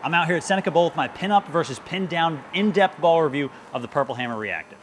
I'm out here at Seneca Bowl with my pin up versus pin down in-depth ball review of the Purple Hammer Reactive.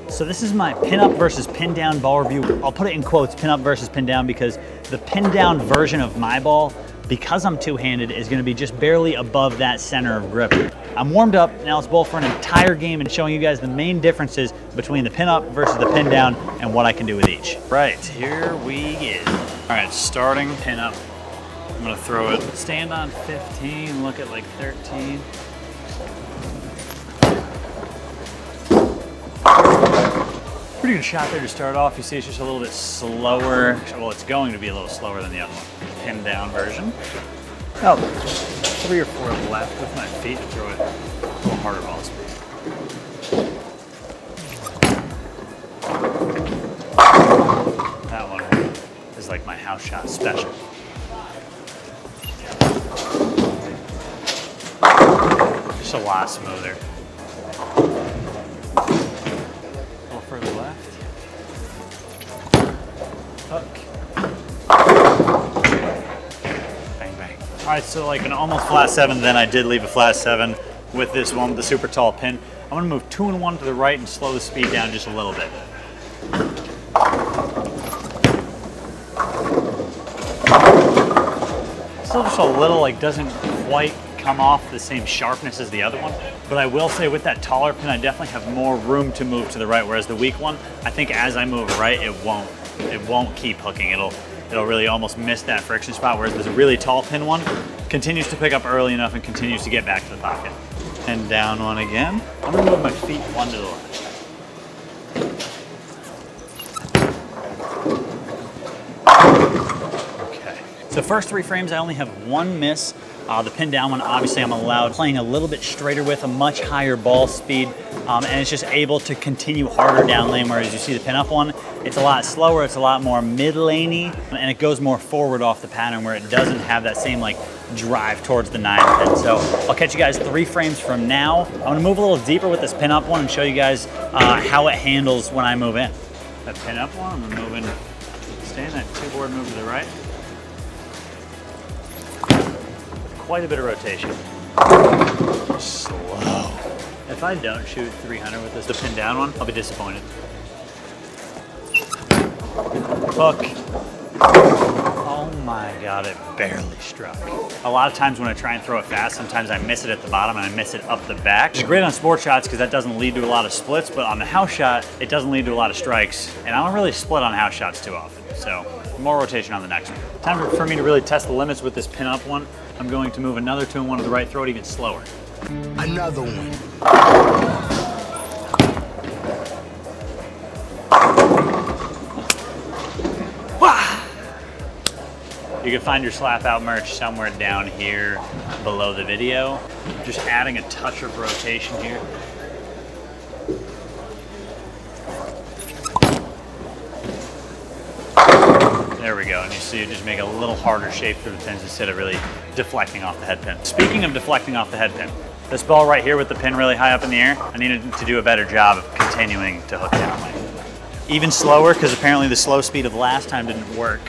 So this is my pin up versus pin down ball review. I'll put it in quotes, pin up versus pin down, because the pin down version of my ball, because I'm two-handed, is gonna be just barely above that center of grip. I'm warmed up, now let's bowl for an entire game and showing you guys the main differences between the pin up versus the pin down and what I can do with each. Right, here we go. All right, starting pin up. I'm gonna throw it, stand on 15, look at like 13. Pretty good shot there to start off. You see it's just a little bit slower. Well, it's going to be a little slower than the other one. Pin down version. About 3 or 4 left with my feet to throw it a little harder ball speed. That one is like my house shot special. Just a lot smoother. Further left. Hook. Bang, bang. All right, so like an almost flat 7, then I did leave a flat 7 with this one with the super tall pin. I'm gonna move 2 and 1 to the right and slow the speed down just a little bit. Still just a little, like, doesn't quite come off the same sharpness as the other one, but I will say with that taller pin I definitely have more room to move to the right, whereas the weak one, I think as I move right it won't keep hooking. It'll really almost miss that friction spot, whereas this really tall pin one continues to pick up early enough and continues to get back to the pocket. And down one again. I'm gonna move my feet 1 to the left. Okay, so first 3 frames I only have 1 miss. The pin down one, obviously I'm allowed playing a little bit straighter with a much higher ball speed, and it's just able to continue harder down lane, whereas you see the pin up one, it's a lot slower, it's a lot more mid-laney, and it goes more forward off the pattern where it doesn't have that same like drive towards the 9 pin. So I'll catch you guys 3 frames from now. I'm gonna move a little deeper with this pin up one and show you guys how it handles when I move in. That pin up one, I'm gonna move in, stay in that 2-board move to the right. Quite a bit of rotation. Slow. If I don't shoot 300 with this, the pin down one, I'll be disappointed. Hook. Oh my God, it barely struck. A lot of times when I try and throw it fast, sometimes I miss it at the bottom and I miss it up the back. It's great on sport shots because that doesn't lead to a lot of splits, but on the house shot, it doesn't lead to a lot of strikes. And I don't really split on house shots too often, so more rotation on the next one. Time for me to really test the limits with this pin up one. I'm going to move another 2 and 1 to the right, throw it even slower. Another one. You can find your slap out merch somewhere down here below the video. Just adding a touch of rotation here. There we go, and you see it just make a little harder shape through the pins instead of really deflecting off the head pin. Speaking of deflecting off the head pin, this ball right here with the pin really high up in the air, I needed to do a better job of continuing to hook down lane. Even slower, because apparently the slow speed of last time didn't work.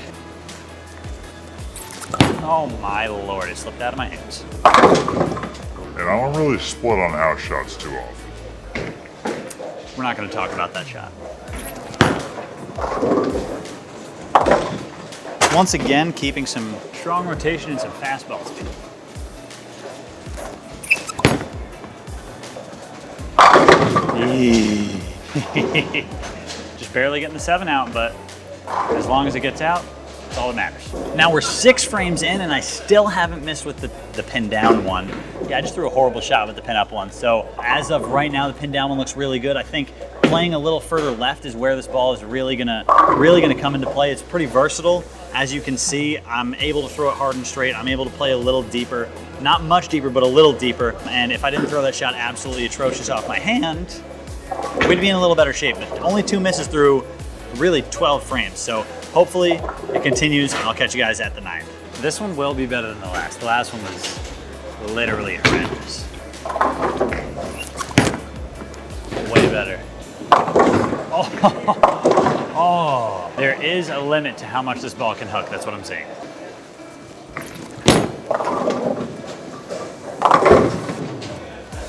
Oh my Lord, it slipped out of my hands. And I don't really split on house shots too often. We're not gonna talk about that shot. Once again, keeping some strong rotation and some fastball speed. Just barely getting the 7 out, but as long as it gets out, that's all that matters. Now we're 6 frames in and I still haven't missed with the pin down one. Yeah, I just threw a horrible shot with the pin up one. So as of right now, the pin down one looks really good. I think playing a little further left is where this ball is really gonna come into play. It's pretty versatile. As you can see, I'm able to throw it hard and straight. I'm able to play a little deeper. not much deeper, but a little deeper. And if I didn't throw that shot absolutely atrocious off my hand, we'd be in a little better shape. But only 2 misses through really 12 frames. So hopefully it continues, and I'll catch you guys at the 9th. This one will be better than the last. The last one was literally horrendous. Way better. Oh, there is a limit to how much this ball can hook. That's what I'm saying.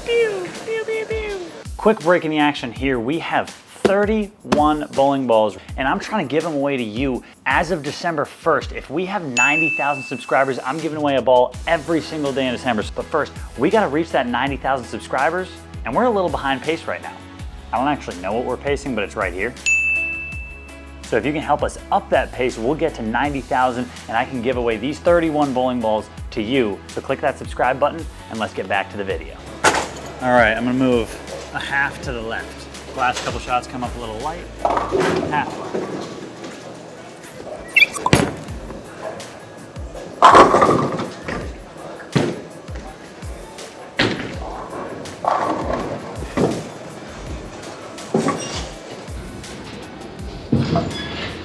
Pew, pew, pew, pew. Quick break in the action here. We have 31 bowling balls, and I'm trying to give them away to you as of December 1st. If we have 90,000 subscribers, I'm giving away a ball every single day in December. But first, we gotta reach that 90,000 subscribers, and we're a little behind pace right now. I don't actually know what we're pacing, but it's right here. So if you can help us up that pace, we'll get to 90,000, and I can give away these 31 bowling balls to you. So click that subscribe button, and let's get back to the video. All right, I'm gonna move a half to the left. Last couple shots come up a little light. Half left.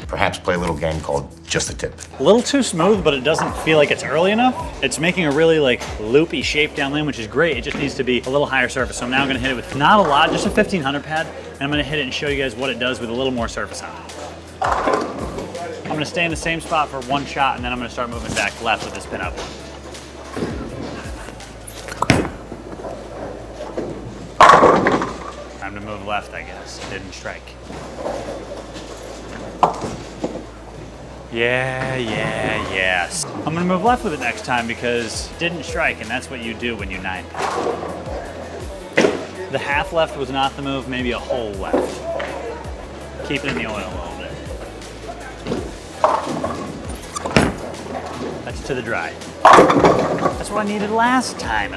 Perhaps play a little game called Just a Tip. A little too smooth, but it doesn't feel like it's early enough. It's making a really loopy shape down lane, which is great. It just needs to be a little higher surface. So I'm now gonna hit it with not a lot, just a 1500 pad, and I'm gonna hit it and show you guys what it does with a little more surface on it. I'm gonna stay in the same spot for 1 shot, and then I'm gonna start moving back left with this pin up. Time to move left, I guess. Didn't strike. Yes. I'm gonna move left with it next time because it didn't strike, and that's what you do when you 9-pad. The half left was not the move, maybe a whole left. Keep it in the oil a little bit. That's to the dry. That's what I needed last time.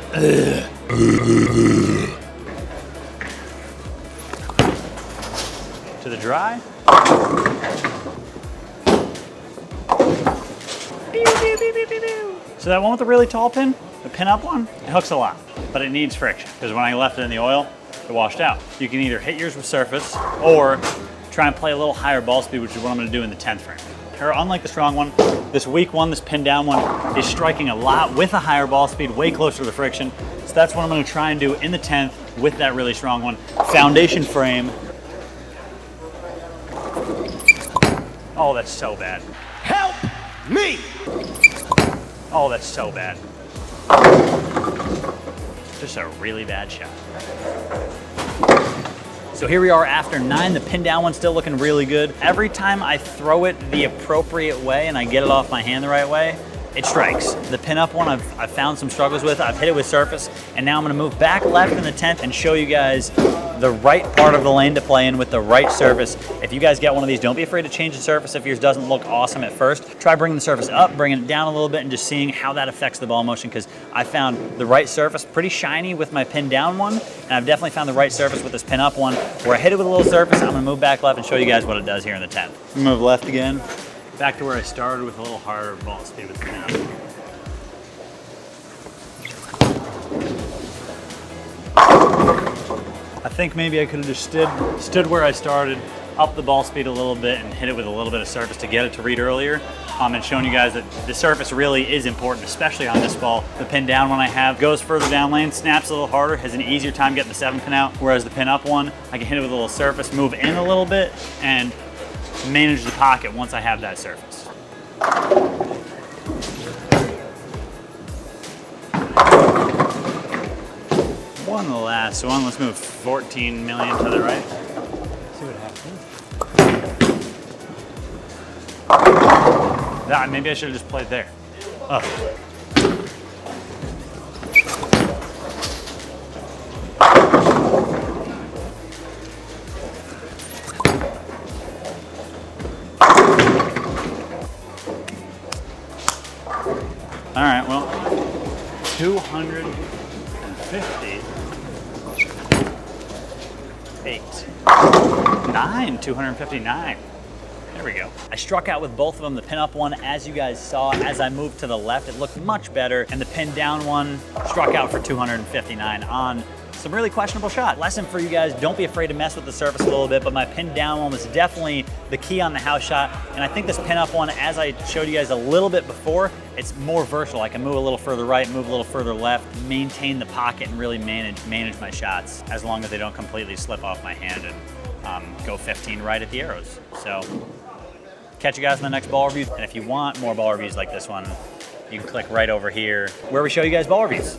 To the dry. So that one with the really tall pin, the pin up one, it hooks a lot, but it needs friction because when I left it in the oil, it washed out. You can either hit yours with surface or try and play a little higher ball speed, which is what I'm gonna do in the 10th frame. Or unlike the strong one, this weak one, this pin down one, is striking a lot with a higher ball speed, way closer to the friction. So that's what I'm gonna try and do in the 10th with that really strong one. Foundation frame. Oh, that's so bad. Help me! Oh, that's so bad. Just a really bad shot. So here we are after 9, the pin down one's still looking really good. Every time I throw it the appropriate way and I get it off my hand the right way, it strikes. The pin up one I've found some struggles with. I've hit it with surface, and now I'm gonna move back left in the 10th and show you guys the right part of the lane to play in with the right surface. If you guys get one of these, don't be afraid to change the surface if yours doesn't look awesome at first. Try bringing the surface up, bringing it down a little bit, and just seeing how that affects the ball motion, because I found the right surface pretty shiny with my pin down one, and I've definitely found the right surface with this pin up one, where I hit it with a little surface. I'm gonna move back left and show you guys what it does here in the 10th. Move left again. Back to where I started with a little harder ball speed with the pin up. I think maybe I could have just stood where I started, up the ball speed a little bit, and hit it with a little bit of surface to get it to read earlier, and showing you guys that the surface really is important, especially on this ball. The pin down one I have goes further down lane, snaps a little harder, has an easier time getting the 7 pin out, whereas the pin up one, I can hit it with a little surface, move in a little bit, and manage the pocket once I have that surface. One last one. Let's move 14 million to the right. See what happens. Maybe I should have just played there. Oh. All right, well, 258. 259. There we go. I struck out with both of them. The pin up one, as you guys saw, as I moved to the left, it looked much better. And the pin down one struck out for 259 on some really questionable shot. Lesson for you guys, don't be afraid to mess with the surface a little bit, but my pin down one was definitely the key on the house shot. And I think this pin up one, as I showed you guys a little bit before, it's more versatile. I can move a little further right, move a little further left, maintain the pocket and really manage my shots as long as they don't completely slip off my hand and go 15 right at the arrows. So catch you guys in the next ball review. And if you want more ball reviews like this one, you can click right over here where we show you guys ball reviews.